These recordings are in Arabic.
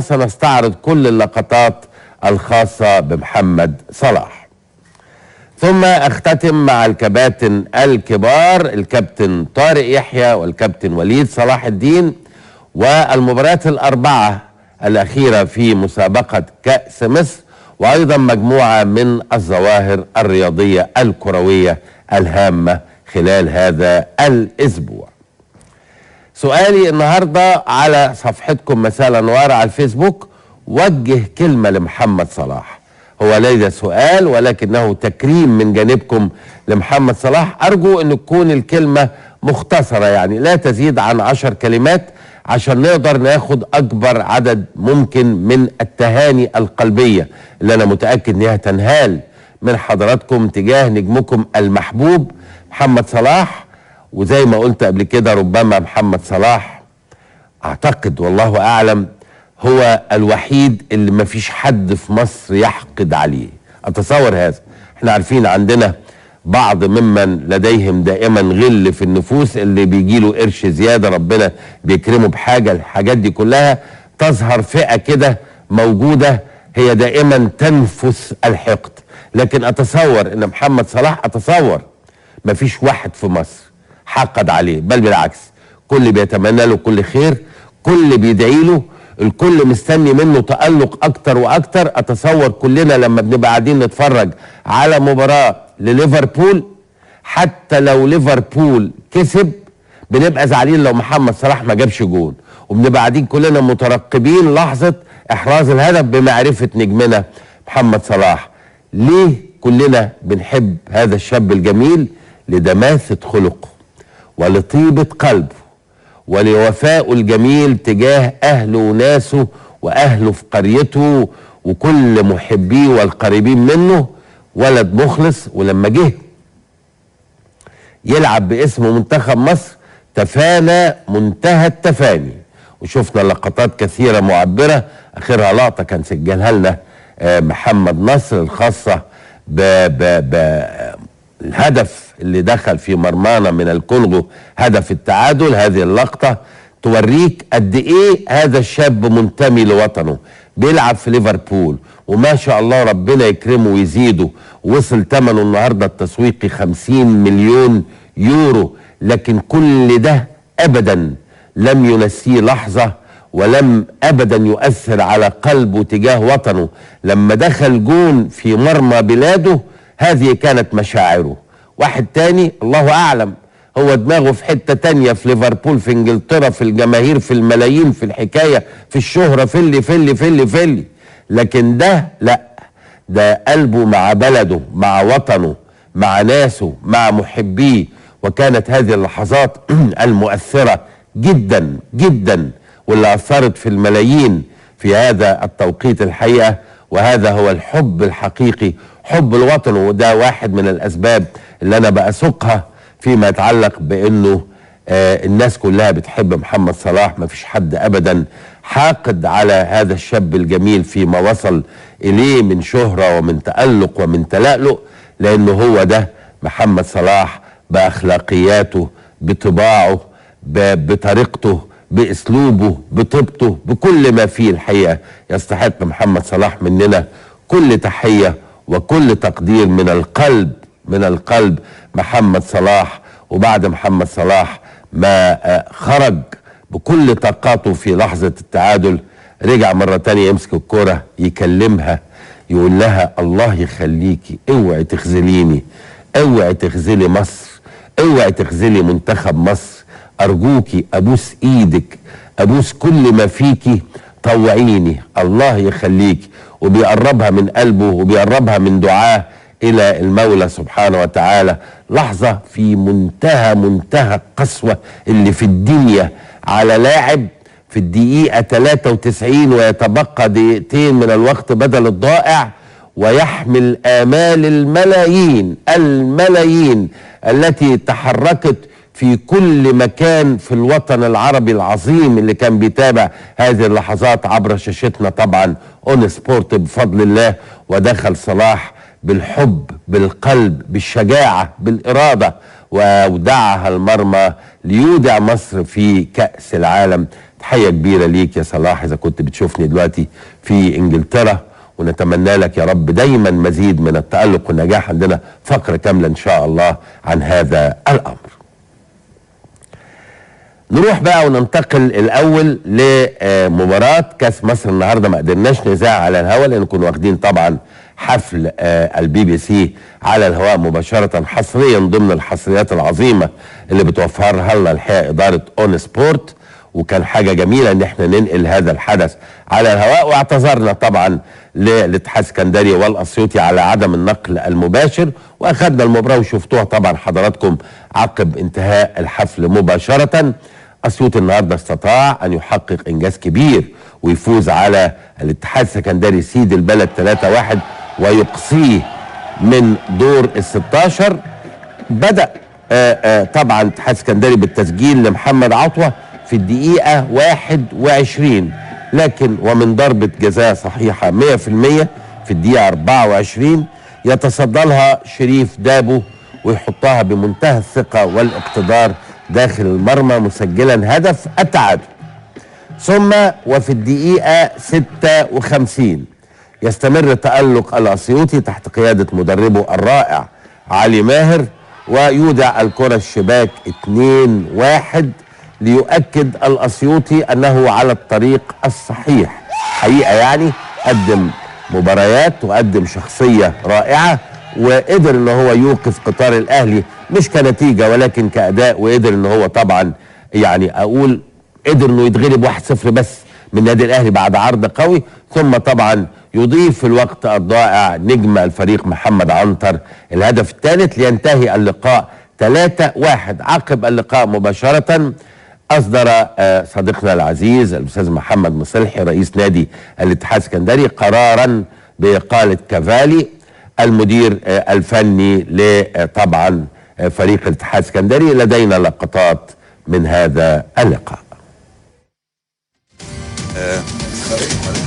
سنستعرض كل اللقطات الخاصة بمحمد صلاح، ثم اختتم مع الكباتن الكبار الكابتن طارق يحيى والكابتن وليد صلاح الدين والمباريات الأربعة الأخيرة في مسابقة كأس مصر، وأيضا مجموعة من الظواهر الرياضية الكروية الهامة خلال هذا الأسبوع. سؤالي النهاردة على صفحتكم مساء الأنوار على الفيسبوك: وجه كلمة لمحمد صلاح. هو ليس سؤال ولكنه تكريم من جانبكم لمحمد صلاح. أرجو أن تكون الكلمة مختصرة، يعني لا تزيد عن 10 كلمات، عشان نقدر ناخد أكبر عدد ممكن من التهاني القلبية اللي أنا متأكد أنها تنهال من حضراتكم تجاه نجمكم المحبوب محمد صلاح. وزي ما قلت قبل كده، ربما محمد صلاح أعتقد والله أعلم هو الوحيد اللي ما فيش حد في مصر يحقد عليه. أتصور هذا. احنا عارفين عندنا بعض ممن لديهم دائما غل في النفوس، اللي بيجيله قرش زيادة ربنا بيكرمه بحاجة، الحاجات دي كلها تظهر فئة كده موجودة هي دائما تنفس الحقد. لكن أتصور ان محمد صلاح، أتصور ما فيش واحد في مصر حقد عليه، بل بالعكس كل بيتمنى له كل خير، كل بيدعي له، الكل مستني منه تألق أكتر وأكتر. أتصور كلنا لما بنبقى قاعدين نتفرج على مباراة لليفربول، حتى لو ليفربول كسب بنبقى زعلانين لو محمد صلاح ما جابش جون، وبنبقى قاعدين كلنا مترقبين لحظة إحراز الهدف بمعرفة نجمنا محمد صلاح. ليه كلنا بنحب هذا الشاب الجميل؟ لدماثة خلقه ولطيبة قلبه ولوفائه الجميل تجاه أهله وناسه وأهله في قريته وكل محبيه والقريبين منه. ولد مخلص، ولما جه يلعب باسم منتخب مصر تفانى منتهى التفاني، وشفنا لقطات كثيرة معبرة، آخرها لقطة كان سجلها لنا محمد نصر الخاصة الهدف اللي دخل في مرمانا من الكونغو، هدف التعادل. هذه اللقطة توريك قد ايه هذا الشاب منتمي لوطنه، بيلعب في ليفربول وما شاء الله ربنا يكرمه ويزيده، وصل ثمنه النهارده التسويقي 50 مليون يورو. لكن كل ده ابدا لم ينسيه لحظة، ولم ابدا يؤثر على قلبه تجاه وطنه. لما دخل جون في مرمى بلاده هذه كانت مشاعره. واحد تاني الله اعلم هو دماغه في حتة تانية، في ليفربول، في انجلترا، في الجماهير، في الملايين، في الحكاية، في الشهرة، في اللي لكن ده لا، ده قلبه مع بلده، مع وطنه، مع ناسه، مع محبيه. وكانت هذه اللحظات المؤثرة جدا جدا، واللي أثرت في الملايين في هذا التوقيت الحقيقة. وهذا هو الحب الحقيقي، حب الوطن. وده واحد من الأسباب اللي أنا بأسوقها فيما يتعلق بأنه الناس كلها بتحب محمد صلاح. ما فيش حد أبدا حاقد على هذا الشاب الجميل فيما وصل إليه من شهرة ومن تألق ومن تلألؤ، لأنه هو ده محمد صلاح بأخلاقياته، بطباعه، بطريقته، بأسلوبه، بطيبته، بكل ما فيه. الحقيقة يستحق محمد صلاح مننا كل تحية وكل تقدير من القلب، من القلب. محمد صلاح، وبعد محمد صلاح ما خرج بكل طاقاته في لحظة التعادل، رجع مرة تانية يمسك الكرة يكلمها، يقول لها الله يخليكي، اوعي تخذليني، اوعي تخذلي مصر، اوعي تخذلي منتخب مصر، ارجوكي ابوس ايدك، ابوس كل ما فيكي، طوعيني، الله يخليكي. وبيقربها من قلبه وبيقربها من دعاه الى المولى سبحانه وتعالى. لحظة في منتهى القسوة اللي في الدنيا على لاعب في الدقيقة 93 ويتبقى دقيقتين من الوقت بدل الضائع، ويحمل آمال الملايين التي تحركت في كل مكان في الوطن العربي العظيم اللي كان بيتابع هذه اللحظات عبر شاشتنا طبعا اون سبورت بفضل الله. ودخل صلاح بالحب، بالقلب، بالشجاعة، بالإرادة، ودعها المرمى ليودع مصر في كأس العالم. تحية كبيرة ليك يا صلاح إذا كنت بتشوفني دلوقتي في إنجلترا، ونتمنى لك يا رب دايما مزيد من التألق والنجاح. عندنا فقرة كاملة إن شاء الله عن هذا الأمر. نروح بقى وننتقل الأول لمباراة كأس مصر. النهاردة ما قدرناش نذاع على الهواء لأن كنا واخدين طبعا حفل البي بي سي على الهواء مباشرة حصريا ضمن الحصريات العظيمة اللي بتوفرها لنا الحقيقة إدارة اون سبورت، وكان حاجة جميلة ان احنا ننقل هذا الحدث على الهواء. واعتذرنا طبعا للاتحاد السكندري والاسيوطي على عدم النقل المباشر، واخدنا المباراة وشفتوها طبعا حضراتكم عقب انتهاء الحفل مباشرة. اسيوطي النهارده استطاع ان يحقق انجاز كبير ويفوز على الاتحاد السكندري سيد البلد 3-1 ويقصيه من دور ال16. بدأ طبعا الاتحاد السكندري بالتسجيل لمحمد عطوة في الدقيقة 21، لكن ومن ضربة جزاء صحيحة 100% في الدقيقة 24 يتصدى لها شريف دابو ويحطها بمنتهى الثقة والاقتدار داخل المرمى مسجلا هدف التعادل. ثم وفي الدقيقة 56 يستمر تألق الأسيوطي تحت قيادة مدربه الرائع علي ماهر ويودع الكرة الشباك 2-1 ليؤكد الأسيوطي أنه على الطريق الصحيح. حقيقة يعني قدم مباريات وقدم شخصية رائعة وقدر ان هو يوقف قطار الأهلي مش كنتيجة ولكن كأداء، وقدر ان هو طبعا يعني أقول قدر انه يتغلب 1-0 بس من النادي الأهلي بعد عرض قوي. ثم طبعا يضيف في الوقت الضائع نجم الفريق محمد عنتر الهدف الثالث لينتهي اللقاء 3-1. عقب اللقاء مباشرة أصدر صديقنا العزيز الأستاذ محمد مصلحي رئيس نادي الاتحاد السكندري قرارا بإقالة كافالي المدير الفني لطبعا فريق الاتحاد السكندري. لدينا لقطات من هذا اللقاء.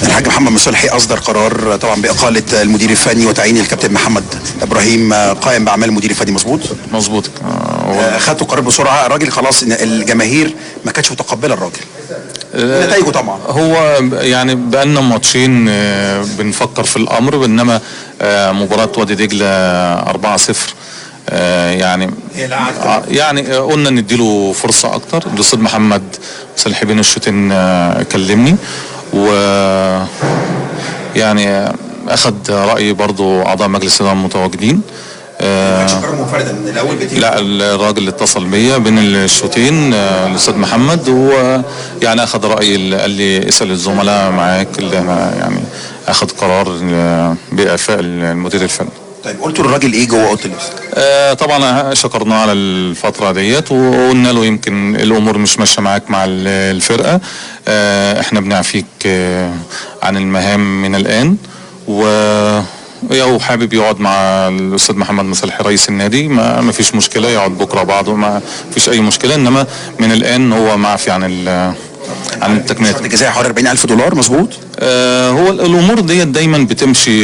الحاج محمد مصلحي اصدر قرار طبعا باقاله المدير الفني وتعيين الكابتن محمد ابراهيم قائم باعمال المدير الفني. مظبوط. خدتوا قرار بسرعه. الراجل خلاص الجماهير ما كانتش متقبله الراجل نتائجه طبعا. هو يعني بقالنا ماتشين بنفكر في الامر، انما مباراه وادي دجله 4-0 يعني قلنا نديله فرصه اكتر. الاستاذ محمد مصلحي بين الشوطين كلمني و يعني اخذ راي برضو اعضاء مجلس الاداره المتواجدين. لا الراجل اللي اتصل بيا بين الشوطين الاستاذ محمد ويعني اخذ رايي، قال لي اسال الزملاء معاك اللي انا يعني اخذ قرار باعفاء المدير الفني. طيب قلتوا للراجل ايه جوه اوضه اللبس؟ طبعا شكرناه على الفتره ديت وقلنا له يمكن الامور مش ماشيه معاك مع الفرقه، احنا بنعفيك عن المهام من الان، وحابب يقعد مع الاستاذ محمد مصلحي رئيس النادي ما فيش مشكله، يقعد بكره بعضه ما فيش اي مشكله، انما من الان هو معفي عن التكمله. الجزاء حوالي 40,000 دولار مظبوط؟ هو الامور ديت دايما بتمشي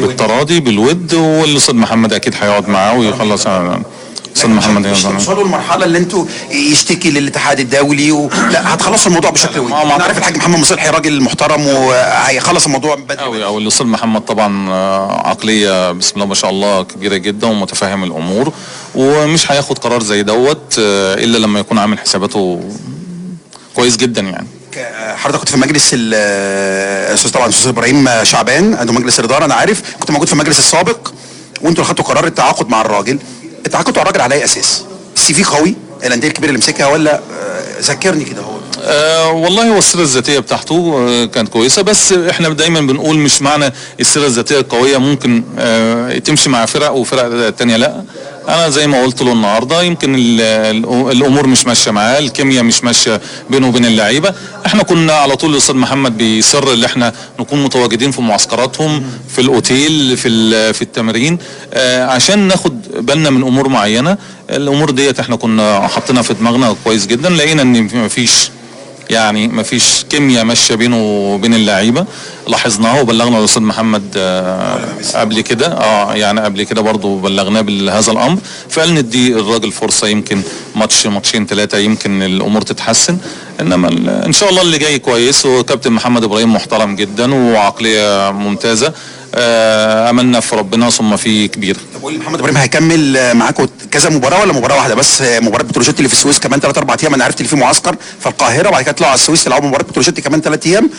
بالتراضي بالود، والاستاذ محمد اكيد هيقعد معاه ويخلص. استاذ محمد مش توصلوا المرحله اللي انتوا يشتكي للاتحاد الدولي لا هتخلصوا الموضوع بشكل ودي. انا عارف الحاج محمد مصلحي راجل محترم وهيخلص الموضوع بدري. او الاستاذ محمد طبعا عقليه بسم الله ما شاء الله كبيره جدا ومتفهم الامور، ومش هياخد قرار زي دوت الا لما يكون عامل حساباته كويس جدا. يعني حضرتك كنت في مجلس الاستاذ طبعا الاستاذ ابراهيم شعبان عنده مجلس الاداره، انا عارف كنت موجود في المجلس السابق وانتوا خدتوا قرار التعاقد مع الراجل. اتعاقدتوا على الراجل على اي اساس؟ السي في قوي الانديه الكبيره اللي مسكها ولا ذكرني كده؟ هو والله هو السيره الذاتيه بتاعته كانت كويسه، بس احنا دايما بنقول مش معنى السيره الذاتيه القويه ممكن تمشي مع فرق وفرق تانية لا. انا زي ما قلت له النهارده يمكن الامور مش ماشيه معاه، الكيمياء مش ماشيه بينه وبين اللعيبه. احنا كنا على طول الاستاذ محمد بيصر ان احنا نكون متواجدين في معسكراتهم في الاوتيل في التمرين عشان ناخد بالنا من امور معينه. الامور ديت احنا كنا حاطينها في دماغنا كويس جدا، لقينا ان مفيش يعني مفيش كيمياء ماشيه بينه وبين اللعيبه، لاحظناها وبلغنا الاستاذ محمد قبل كده. يعني قبل كده برضه بلغناه بهذا الامر، فقال ندي الراجل فرصه، يمكن ماتشين 3 يمكن الامور تتحسن، انما ان شاء الله اللي جاي كويس. وكابتن محمد ابراهيم محترم جدا وعقليه ممتازه، املنا في ربنا ثم في كبير. طب قول لي محمد ابراهيم هيكمل معاكم كذا مباراه ولا مباراه واحده بس؟ مباراه بتروجيت اللي في السويس كمان 3-4 ايام، انا عرفت اللي في معسكر في القاهره وبعد كده تطلعوا على السويس تلعبوا مباراه بتروجيت كمان 3 ايام.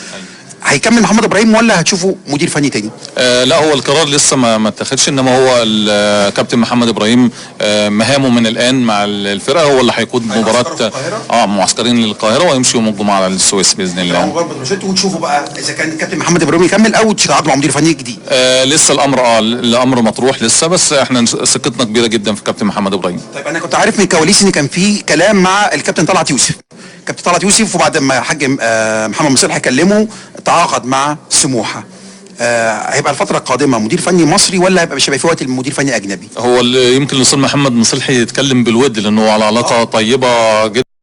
هيكمل محمد ابراهيم ولا هتشوفوا مدير فني تاني؟ لا، هو القرار لسه ما اتخذش، انما هو الكابتن محمد ابراهيم مهامه من الان مع الفرقه، هو اللي هيقود مباراه معسكرين للقاهره ويمشي يوم الجمعه على السويس باذن الله. مباراه بتروجيت وتشوفوا بقى اذا كان الكابتن محمد ابراهيم يكمل او تتعاقدوا مع مدير فني جديد. لسه الامر مطروح لسه، بس احنا ثقتنا كبيره جدا في الكابتن محمد ابراهيم. طيب انا كنت عارف من كواليس ان كان في كلام مع الكابتن طلعت يوسف، كابتن طلعت يوسف، وبعد ما حاج محمد مصلحي كلمه تعاقد مع سموحه. هيبقى الفتره القادمه مدير فني مصري ولا هيبقى مش هيبقى في وقت المدير فني اجنبي؟ هو يمكن الاستاذ محمد مصلحي يتكلم بالود لانه على علاقه طيبه جدا